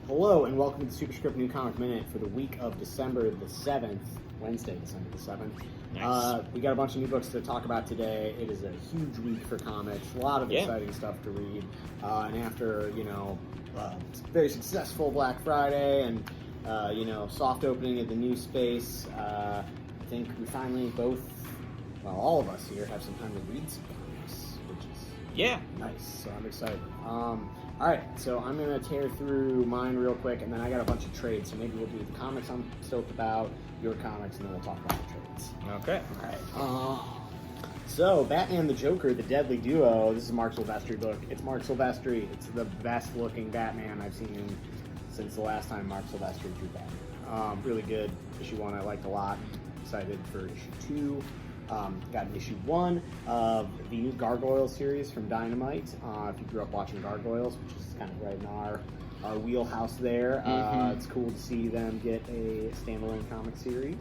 Hello and welcome to the Superscript New Comic Minute for the week of December the 7th, Wednesday, December the 7th. Nice. We got a bunch of new books to talk about today. It is a huge week for comics, a lot of exciting stuff to read. And after, very successful Black Friday and, soft opening of the new space, I think we finally all of us here have some time to read some comics, which is nice, so I'm excited. Alright, so I'm going to tear through mine real quick, and then I got a bunch of trades, so maybe we'll do the comics I'm stoked about, your comics, and then we'll talk about the trades. Okay. Alright. So, Batman the Joker, the Deadly Duo, this is a Mark Silvestri book. It's Mark Silvestri. It's the best looking Batman I've seen since the last time Mark Silvestri drew Batman. Really good. Issue 1 I liked a lot. Excited for issue 2. Got issue 1 of the new Gargoyle series from Dynamite. If you grew up watching Gargoyles, which is kind of right in our wheelhouse there, it's cool to see them get a standalone comic series.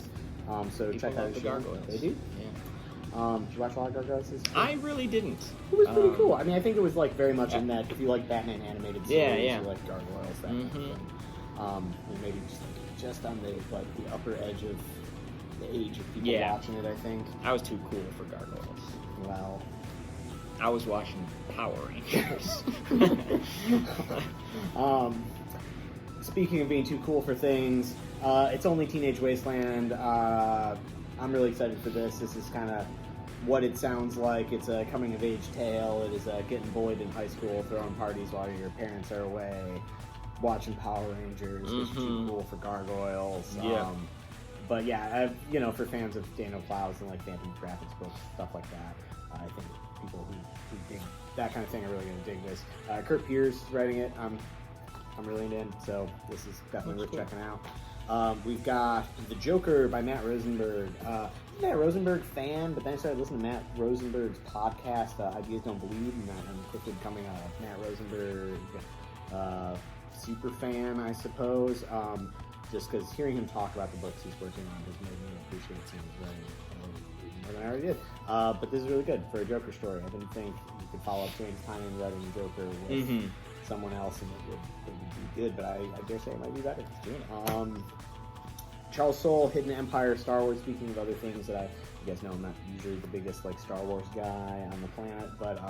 So People check out the Gargoyles. They do? Yeah. Did you watch a lot of Gargoyles? I really didn't. It was pretty cool. I mean, I think it was like very much in that if you like Batman animated series, Yeah. you like Gargoyles, that kind of thing. And maybe just on the upper edge of the age of people watching it, I think. I was too cool for Gargoyles. Well, I was watching Power Rangers. Speaking of being too cool for things, it's only Teenage Wasteland. I'm really excited for this. This is kind of what it sounds like. It's a coming-of-age tale. It is getting bullied in high school, throwing parties while your parents are away, watching Power Rangers, which is too cool for Gargoyles. But yeah, for fans of Daniel Clowes and like Phantom Graphics books, stuff like that, I think people who dig that kind of thing are really going to dig this. Kurt Pierce is writing it. I'm really into it, so this is definitely worth checking out. We've got The Joker by Matt Rosenberg. I'm a Matt Rosenberg fan, but then I started listening to Matt Rosenberg's podcast, Ideas Don't Bleed, and I'm quickly becoming a Matt Rosenberg super fan, I suppose. Just because hearing him talk about the books he's working on has made me appreciate some of his writing more than I already did. But this is really good for a Joker story. I didn't think you could follow up James Tynion writing the Joker with someone else and it would be good, but I dare say it might be better. Charles Soule, Hidden Empire, Star Wars. Speaking of other things that you guys know, I'm not usually the biggest Star Wars guy on the planet, but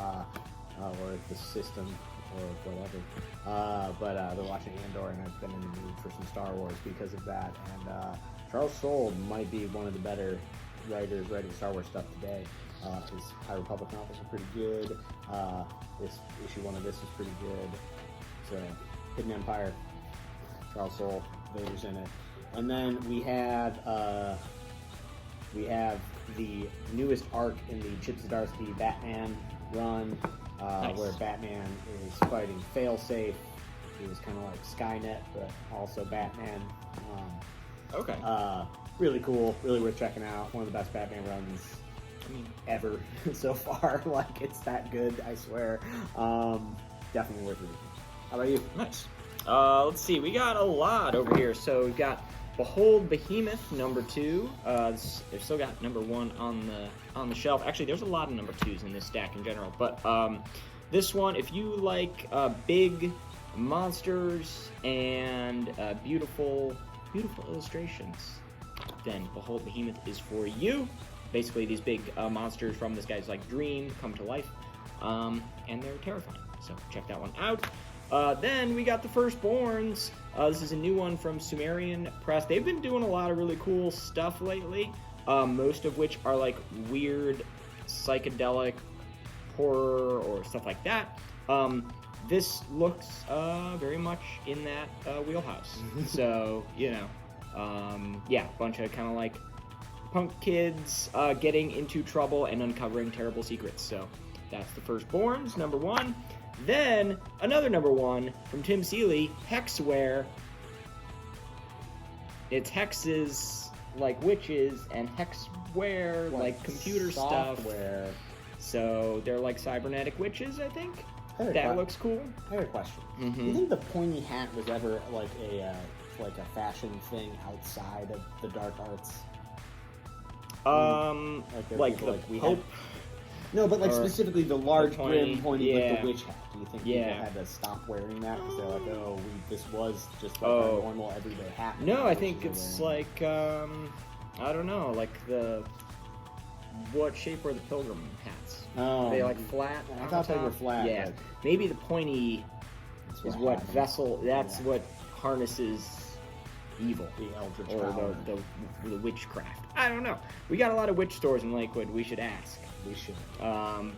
or the system or whatever. But they're watching Andor, and I've been in the mood for some Star Wars because of that. And Charles Soule might be one of the better writers writing Star Wars stuff today. His High Republic novels are pretty good. This issue 1 of this is pretty good. So, Hidden Empire, Charles Soule, Vader's in it. And then we have the newest arc in the Chip Zdarsky Batman run, where Batman is fighting Failsafe. He was kind of like Skynet, but also Batman. Really cool, really worth checking out. One of the best Batman runs ever so far. Like, it's that good, I swear. Definitely worth reading. How about you? Nice. Let's see. We got a lot over here. So we've got Behold Behemoth number 2. They've still got number 1 on the shelf. Actually, there's a lot of number 2s in this stack in general. But this one, if you like big monsters and beautiful illustrations, then Behold Behemoth is for you. Basically, these big monsters from this guy's dream come to life, and they're terrifying. So check that one out. Then we got the Firstborns. This is a new one from Sumerian Press. They've been doing a lot of really cool stuff lately, most of which are weird psychedelic horror or stuff like that. This looks very much in that wheelhouse. So, a bunch of kind of punk kids getting into trouble and uncovering terrible secrets. So that's the Firstborns, number 1. Then, another number 1 from Tim Seeley, Hexware. It's hexes like witches and hexware like computer software stuff. So they're like cybernetic witches, I think. That looks cool. I have a question. Do you think the pointy hat was ever a fashion thing outside of the dark arts? Like the Pope No, but like Or specifically the large the pointy, brim pointy yeah. like the witch hat. Do you think people had to stop wearing that because they're like, oh, this was just like a normal everyday hat? No, I think it's like I don't know, like what shape were the pilgrim hats? Oh, they like flat? I thought they were flat. Yeah, maybe the pointy is what vessel. That's what harnesses evil, the eldritch or power. the witchcraft. I don't know. We got a lot of witch stores in Lakewood. We should ask. We should.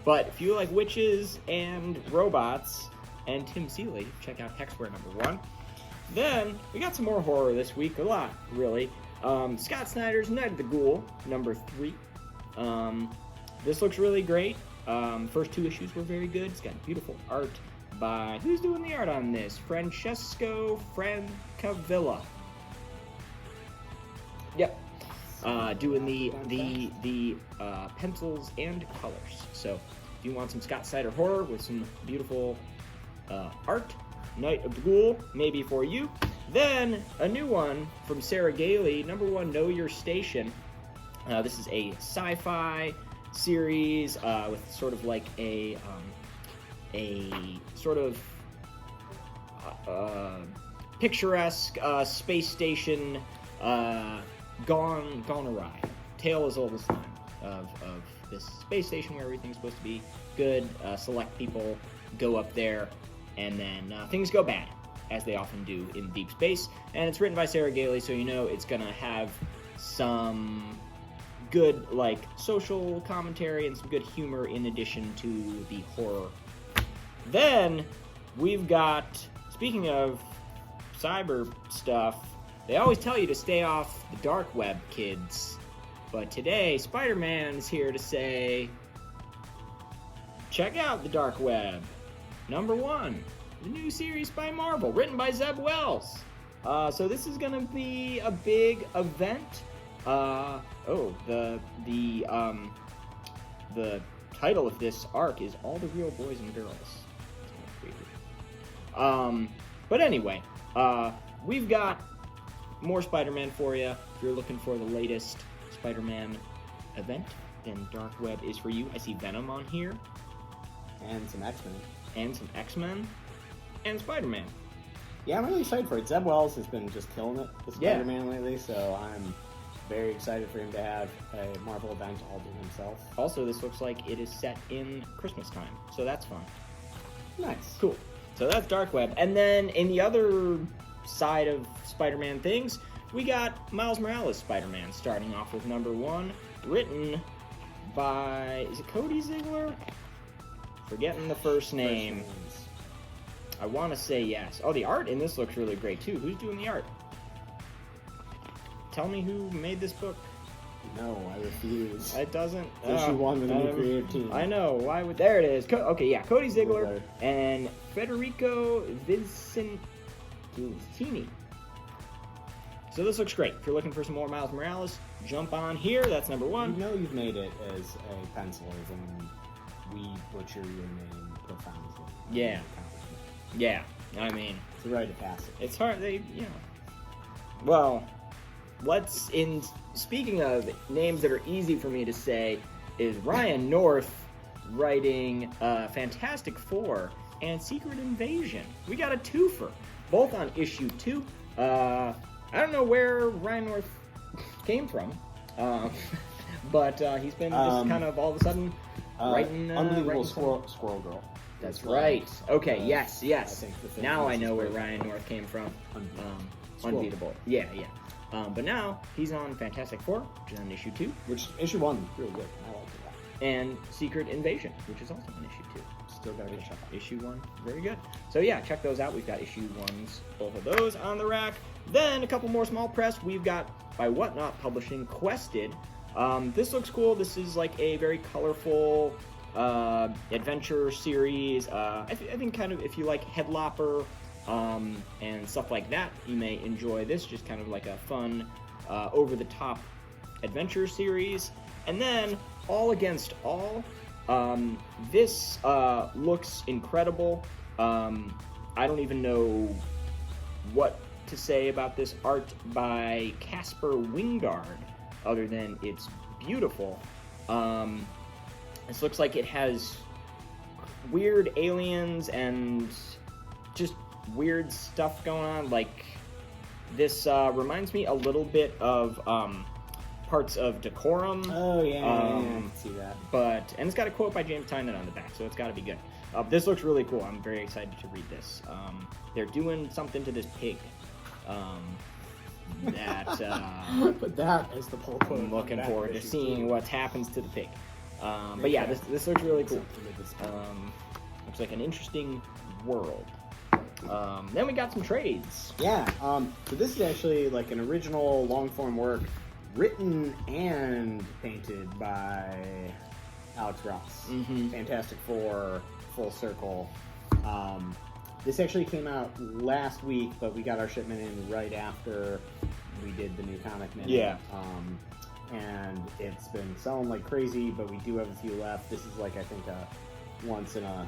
But if you like witches and robots and Tim Seeley, check out Hexware #1. Then we got some more horror this week. A lot, really. Scott Snyder's Night of the Ghoul #3. This looks really great. First 2 issues were very good. It's got beautiful art by, who's doing the art on this? Francesco Francavilla. Yep. Doing the pencils and colors. So if you want some Scott Snyder horror with some beautiful art, Night of the Ghoul, maybe for you. Then a new one from Sarah Galey, #1, Know Your Station. This is a sci-fi series with sort of like a sort of picturesque space station gone awry. Tale as old as time of this space station where everything's supposed to be good. Select people go up there, and then things go bad, as they often do in deep space. And it's written by Sarah Galey, so you know it's gonna have some good like social commentary and some good humor in addition to the horror. Then we've got, speaking of cyber stuff, they always tell you to stay off the dark web, kids. But today, Spider-Man's here to say, check out the dark web. #1, the new series by Marvel, written by Zeb Wells. So this is gonna be a big event. The title of this arc is All the Real Boys and Girls. That's kind of creepy. But anyway, we've got more Spider-Man for you. If you're looking for the latest Spider-Man event, then Dark Web is for you. I see Venom on here. And some X-Men. And some X-Men. And Spider-Man. Yeah, I'm really excited for it. Zeb Wells has been just killing it with Spider-Man lately, so I'm very excited for him to have a Marvel event all to himself. Also, this looks like it is set in Christmas time, so that's fun. Nice. Cool. So that's Dark Web. And then in the other side of Spider-Man things, we got Miles Morales Spider-Man starting off with #1, written by, is it Cody Ziegler? Forgetting the first name. I want to say yes. Oh, the art in this looks really great too. Who's doing the art? Tell me who made this book. No, I refuse. It doesn't. Issue 1 with a new creative team. I know. Why would? There it is. Okay, yeah, Cody Ziegler and Federico Vicentini. So this looks great. If you're looking for some more Miles Morales, jump on here. That's #1. You know you've made it as a penciler when we butcher your name profoundly. Yeah. Yeah. I mean, it's a rite of passage. It's hard. Well, speaking of names that are easy for me to say, is Ryan North writing Fantastic Four and Secret Invasion. We got a twofer, both on issue 2. I don't know where Ryan North came from, but he's been just kind of all of a sudden writing. Unbelievable Squirrel Girl. That's right. Okay. Yes. Now I know where Ryan North came from. Unbeatable. Yeah. But now he's on Fantastic Four, which is on issue 2. Which issue 1 real good. I like it. And Secret Invasion, which is also on issue 2. Still gotta check out. Issue 1, very good. So yeah, check those out. We've got issue 1s, both of those on the rack. Then a couple more small press. We've got by Whatnot Publishing, Quested. This looks cool. This is like a very colorful adventure series. I think kind of if you like Headlopper and stuff like that, you may enjoy this. Just kind of like a fun, over-the-top adventure series. And then All Against All. This looks incredible. I don't even know what to say about this art by Casper Wingard, other than it's beautiful. This looks like it has weird aliens and just weird stuff going on. Like, this reminds me a little bit of parts of Decorum. Oh, yeah, I can see that. And it's got a quote by James Tynion on the back, so it's got to be good. This looks really cool. I'm very excited to read this. They're doing something to this pig. Put that as the poll quote. I'm looking forward to seeing what happens to the pig. But yeah, this looks really cool. Looks like an interesting world. Then we got some trades. Yeah, so this is actually like an original long-form work written and painted by Alex Ross. Mm-hmm. Fantastic Four, Full Circle. This actually came out last week, but we got our shipment in right after we did the new comic minute. Yeah. And it's been selling like crazy, but we do have a few left. This is like, I think, a once in a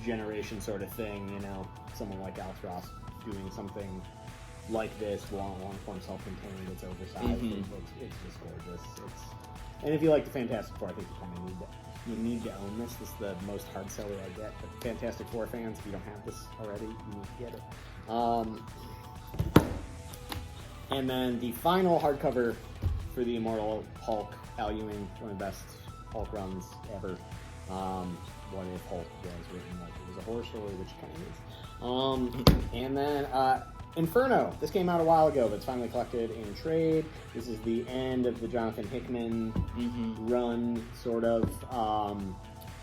generation sort of thing, you know, someone like Alex Ross doing something like this, long form, self-contained, it's oversized, Mm-hmm. it's just gorgeous. And if you like the Fantastic Four, I think you kind of need to own this. This is the most hard seller I get. But Fantastic Four fans, if you don't have this already, you need to get it. And then the final hardcover for the Immortal Hulk, Al Ewing, one of the best Hulk runs ever. What if Hulk was written like it was a horror story, which it kind of is. And then Inferno. This came out a while ago, but it's finally collected in trade. This is the end of the Jonathan Hickman run, sort of,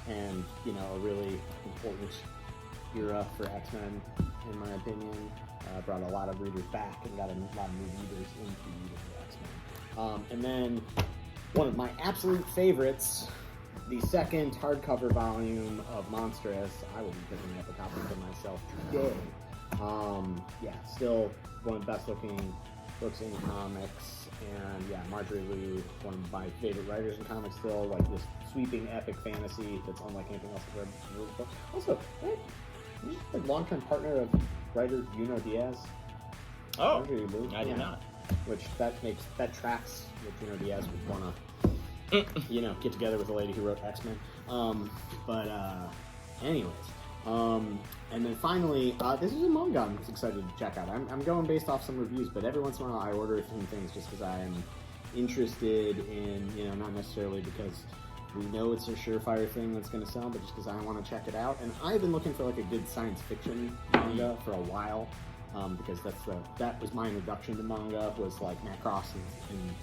and you know, a really important era for X-Men, in my opinion. Brought a lot of readers back and got a lot of new readers into reading the X-Men. And then one of my absolute favorites, the second hardcover volume of Monstrous. I will be picking up a copy for myself today. Yeah, still one of the best looking books in comics, and yeah, Marjorie Liu, one of my favorite writers in comics still, like this sweeping epic fantasy that's unlike anything else I've read. Also, right? He's a long-term partner of writer Junot Diaz. Oh, Marjorie Liu. I did not. Which that tracks with Junot Diaz would want to, you know, get together with the lady who wrote X-Men. Anyways. And then finally, this is a manga I'm excited to check out. I'm going based off some reviews, but every once in a while I order some things just because I am interested in, you know, not necessarily because we know it's a surefire thing that's going to sell, but just because I want to check it out. And I've been looking for like a good science fiction manga for a while, because that was my introduction to manga, was like Matt Cross and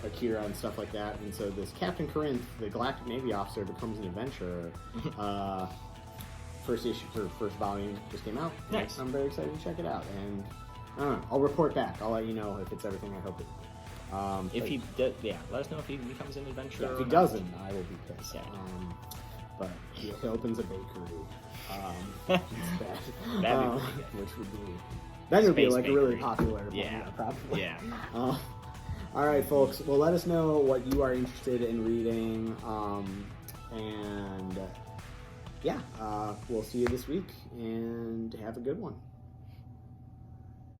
Akira and stuff like that. And so this Captain Corinth, the Galactic Navy officer, becomes an adventurer. First issue for first volume just came out. Nice. I'm very excited to check it out, and I don't know, I'll report back. I'll let you know if it's everything I hope it is. If he does, let us know if he becomes an adventurer. Yeah, if he doesn't, I will be pissed. Yeah. But he opens a bakery instead. That'd be pretty good. Which would be then it would be Space like a really bakery. popular Yeah. probably. Yeah. All right, folks. Well, let us know what you are interested in reading, and yeah, we'll see you this week, and have a good one.